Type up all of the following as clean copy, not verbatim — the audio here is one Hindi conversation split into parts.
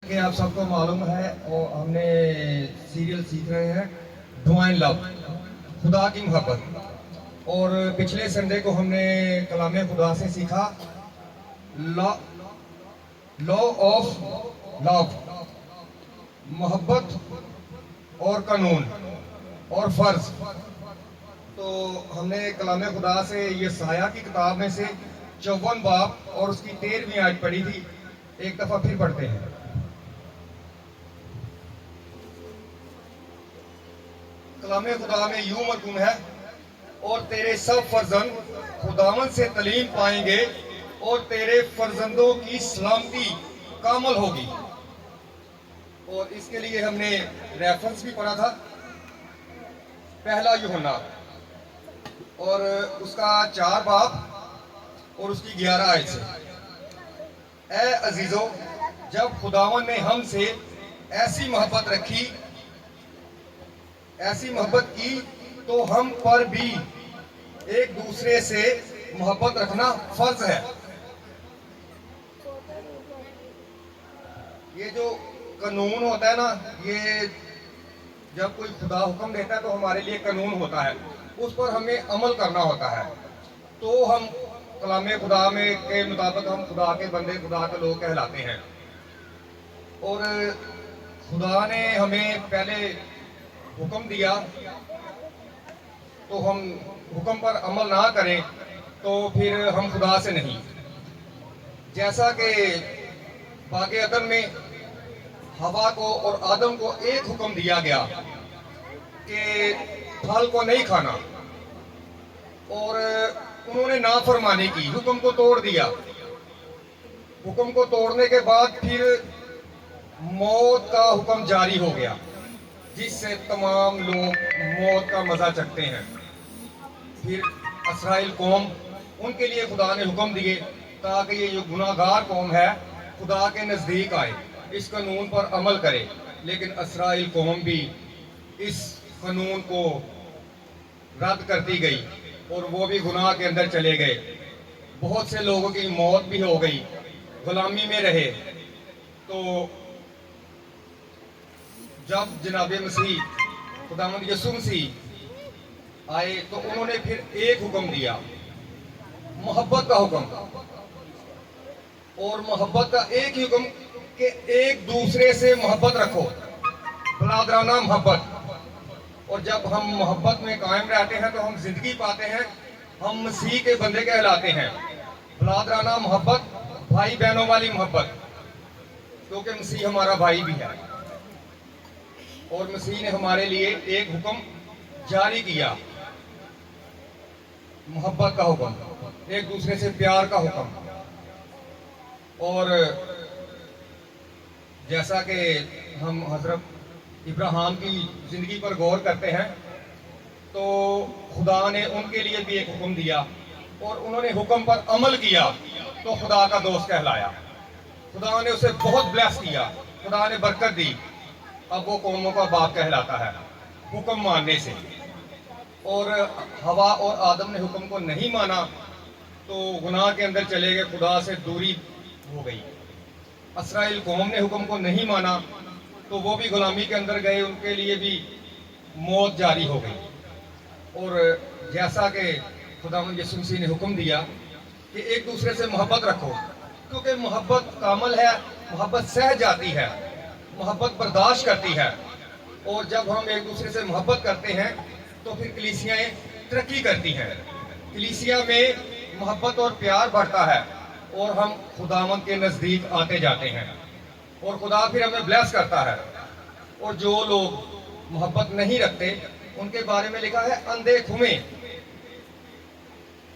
कि आप सबको मालूम है और हमने सीरियल सीख रहे हैं डिवाइन लव, खुदा की मोहब्बत। और पिछले संडे को हमने कलाम खुदा से सीखा लॉ लॉ ऑफ लव, मोहब्बत और कानून और फर्ज। तो हमने कलाम खुदा से ये साया की किताब में से 54 बाब और उसकी 13वीं आयत पढ़ी थी। एक दफा फिर पढ़ते हैं। कलाम खुदा में यूं मरकूम है, और तेरे सब फर्जंद खुदावन से तलीम पाएंगे और तेरे फर्जंदों की सलामती कामल होगी। और इसके लिए हमने रेफरेंस भी पढ़ा था, पहला यूहन्ना और उसका 4 बाब और उसकी 11 आयत से। ए अजीजों, जब खुदावन ने हमसे ऐसी मोहब्बत रखी, ऐसी मोहब्बत की, तो हम पर भी एक दूसरे से मोहब्बत रखना फर्ज है। ये जो कानून होता है ना, ये जब कोई खुदा हुक्म देता है तो हमारे लिए कानून होता है, उस पर हमें अमल करना होता है। तो हम कलाम खुदा में के मुताबिक हम खुदा के बंदे, खुदा के लोग कहलाते हैं। और खुदा ने हमें पहले हुक्म दिया, तो हम हुक्म पर अमल ना करें तो फिर हम खुदा से नहीं। जैसा कि बागे अदन में हवा को और आदम को एक हुक्म दिया गया कि फल को नहीं खाना, और उन्होंने नाफरमानी की, हुक्म को तोड़ दिया। हुक्म को तोड़ने के बाद फिर मौत का हुक्म जारी हो गया, जिससे तमाम लोग मौत का मजा चखते हैं। फिर इसराइल कौम, उनके लिए खुदा ने हुक्म दिए ताकि ये जो गुनाहगार कौम है खुदा के नजदीक आए, इस कानून पर अमल करे। लेकिन इसराइल कौम भी इस कानून को रद्द करती गई और वो भी गुनाह के अंदर चले गए। बहुत से लोगों की मौत भी हो गई, गुलामी में रहे। तो जब जनाब मसीह खुदावंद यीशु मसीह आए तो उन्होंने फिर एक हुक्म दिया, मोहब्बत का हुक्म। और मोहब्बत का एक ही हुक्म कि एक दूसरे से मोहब्बत रखो, बरादराना मोहब्बत। और जब हम मोहब्बत में कायम रहते हैं तो हम जिंदगी पाते हैं, हम मसीह के बंदे कहलाते हैं। बरादराना मोहब्बत, भाई बहनों वाली मोहब्बत, क्योंकि मसीह हमारा भाई भी है। और मसीह ने हमारे लिए एक हुक्म जारी किया, मोहब्बत का हुक्म, एक दूसरे से प्यार का हुक्म। और जैसा कि हम हजरत इब्राहिम की जिंदगी पर गौर करते हैं तो खुदा ने उनके लिए भी एक हुक्म दिया और उन्होंने हुक्म पर अमल किया तो खुदा का दोस्त कहलाया। खुदा ने उसे बहुत ब्लेस किया, खुदा ने बरकत दी। अब वो कौमों का बाप कहलाता है हुक्म मानने से। और हवा और आदम ने हुक्म को नहीं माना तो गुनाह के अंदर चले गए, खुदा से दूरी हो गई। इसराइल कौम ने हुक्म को नहीं माना तो वो भी गुलामी के अंदर गए, उनके लिए भी मौत जारी हो गई। और जैसा कि खुदावंद यीशु मसीह ने हुक्म दिया कि एक दूसरे से मोहब्बत रखो, क्योंकि मोहब्बत कामल है, मोहब्बत सह जाती है, मोहब्बत बर्दाश्त करती है। और जब हम एक दूसरे से मोहब्बत करते हैं तो फिर कलीसियाएं तरक्की करती हैं, कलीसिया में मोहब्बत और प्यार बढ़ता है और हम खुदावंद के नजदीक आते जाते हैं और खुदा फिर हमें ब्लेस करता है। और जो लोग मोहब्बत नहीं रखते उनके बारे में लिखा है अंधे खुमे,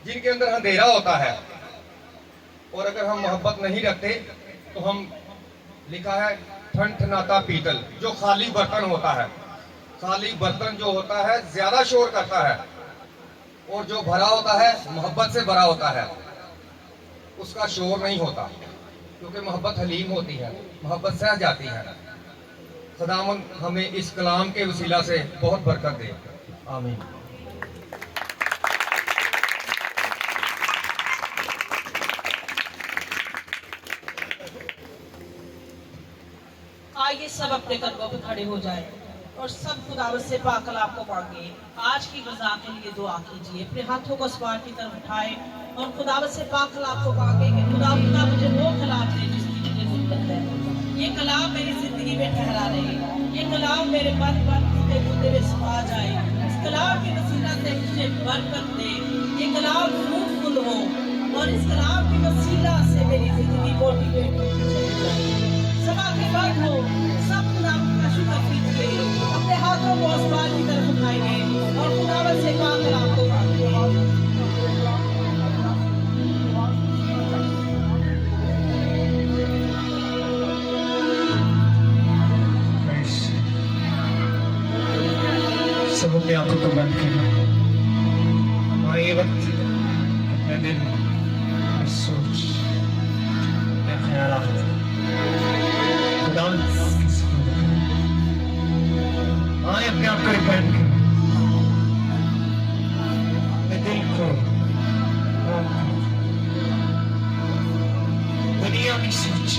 जिनके अंदर अंधेरा होता है। और अगर हम मोहब्बत नहीं रखते तो हम, लिखा है ठनठनाता पीतल, जो खाली बर्तन होता है। खाली बर्तन जो होता है ज्यादा शोर करता है, और जो भरा होता है मोहब्बत से भरा होता है उसका शोर नहीं होता, क्योंकि मोहब्बत हलीम होती है, मोहब्बत सह जाती है। खुदावंद हमें इस कलाम के वसीला से बहुत बरकत दे, आमीन। आइए सब अपने कदमों पे खड़े हो जाए और सब खुदावत से पाक कलाम को मांगे। आज की गज़ा के लिए दुआ कीजिए, अपने हाथों को आसमान की तरफ उठाए और खुदावत से पाक कलाम को मांगे कि खुदा मुझे वो कलाम दे जिसकी मुझे ज़रूरत है। ये कलाम मेरी जिंदगी में ठहरा रहे, ये कलाम मेरे मन के मुद्दे में समा जाए, इस कलाम के वसीला से मुझे बरकत दे, ये कलाम फ्रूटफुल हो और इस कलाम के वसीला से मेरी जिंदगी मोटिवेट होती चली जाए। सभा के बाद हो, सब खुदावत का शुक्र कीजिए, अपने हाथों को आसमान की तरफ उठाइए और खुदावत से पाक कलाम को मांगिए। सब अपनी आंखों को बंद करना। हमारे ये वक्त अपने दिल, अपनी सोच, अपने ख्यालात खुदावंद के सुपुर्द करें। आए अपने आप को रिपेंट करें, अपने दिल को बंद करें। दुनिया की सोच